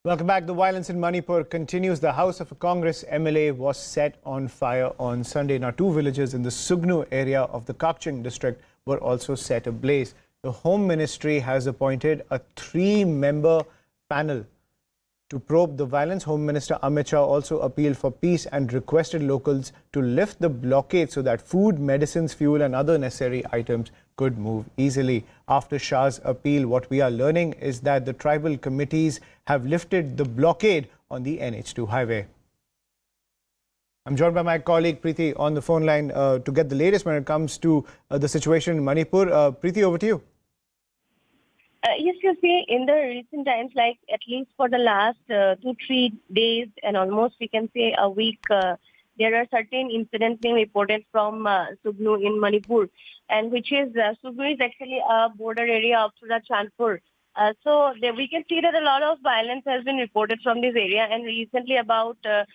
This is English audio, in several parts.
Welcome back. The violence in Manipur continues. The house of a Congress MLA was set on fire on Sunday. Now, two villages in the Sugnu area of the Kakching district were also set ablaze. The Home Ministry has appointed a three-member panel to probe the violence. Home Minister Amit Shah also appealed for peace and requested locals to lift the blockade so that food, medicines, fuel and other necessary items could move easily. After Shah's appeal, what we are learning is that the tribal committees have lifted the blockade on the NH2 highway. I'm joined by my colleague Preety on the phone line to get the latest when it comes to the situation in Manipur. Preety, over to you. Yes, you see, in the recent times, like at least for the last 2-3 days and almost we can say a week, there are certain incidents being reported from Sugnu in Manipur, and which is Sugnu is actually a border area of Churachandpur. So we can see that a lot of violence has been reported from this area, and recently about they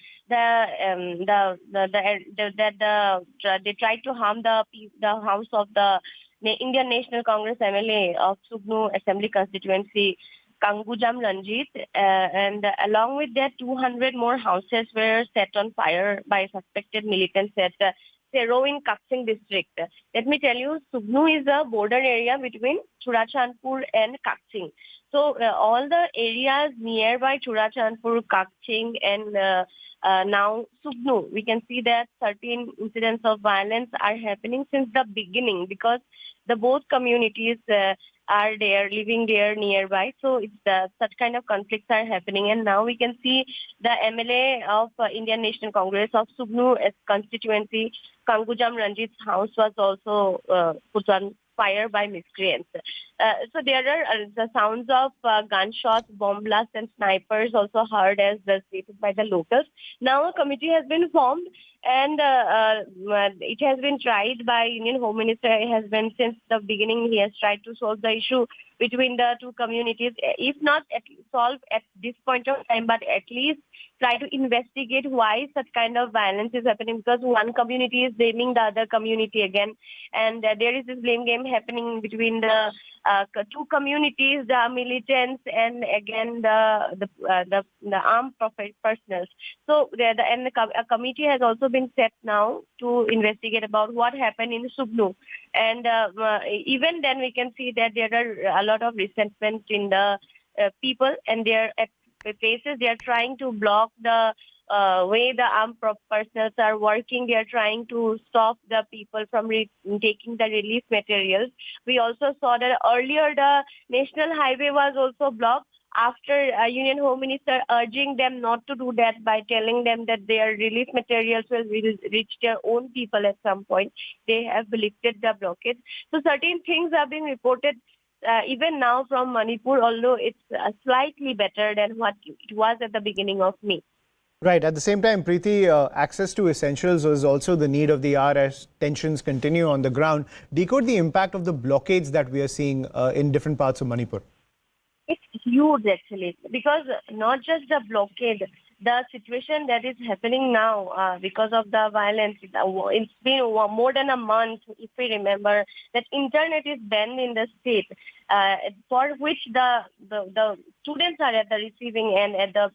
tried to harm the house of the Indian National Congress MLA of Sugnu Assembly constituency, Kangujam Ranjit, and along with that, 200 more houses were set on fire by suspected militants at Sero in Kakching district. Let me tell you, Sugnu is a border area between Churachandpur and Kakching. So all the areas nearby Churachandpur, Kakching and now Sugnu, we can see that certain incidents of violence are happening since the beginning because the both communities are there, living there nearby. So it's such kind of conflicts are happening. And now we can see the MLA of Indian National Congress of Sugnu constituency, Kangujam Ranjit's house was also put on fire by miscreants. So there are the sounds of gunshots, bomb blasts and snipers also heard as stated by the locals. Now a committee has been formed and it has been tried by Union Home Minister. It has been since the beginning. He has tried to solve the issue between the two communities, if not solve at this point of time, but at least try to investigate why such kind of violence is happening, because one community is blaming the other community again, and there is this blame game happening between the two communities, the militants and again the armed personnel. So a committee has also been set now to investigate about what happened in Sugnu, and even then we can see that there are a lot of resentment in the people, and they're at places they are trying to block the way the armed personnel are working. They are trying to stop the people from taking the relief materials. We also saw that earlier the national highway was also blocked after Union Home Minister urging them not to do that by telling them that their relief materials will reach their own people at some point. They have lifted the blockade. So certain things are being reported even now from Manipur, although it's slightly better than what it was at the beginning of May. Right. At the same time, Preety, access to essentials is also the need of the hour as tensions continue on the ground. Decode the impact of the blockades that we are seeing in different parts of Manipur. It's huge actually, because not just the blockade, the situation that is happening now because of the violence, it's been more than a month, if we remember, that internet is banned in the state, for which the students are at the receiving end at the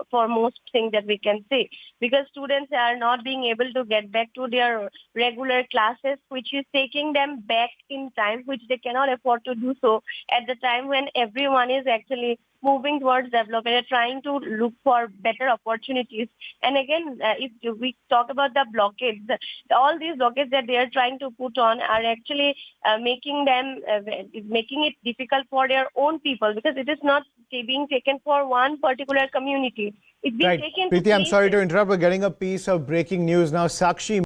for most things that we can say, because students are not being able to get back to their regular classes, which is taking them back in time, which they cannot afford to do so at the time when everyone is actually moving towards development, trying to look for better opportunities. And again, if we talk about the blockades, all these blockades that they are trying to put on are actually making it difficult for their own people, because it is not being taken for one particular community. It's being taken. Preety, I'm sorry to interrupt. We're getting a piece of breaking news now. Sakshi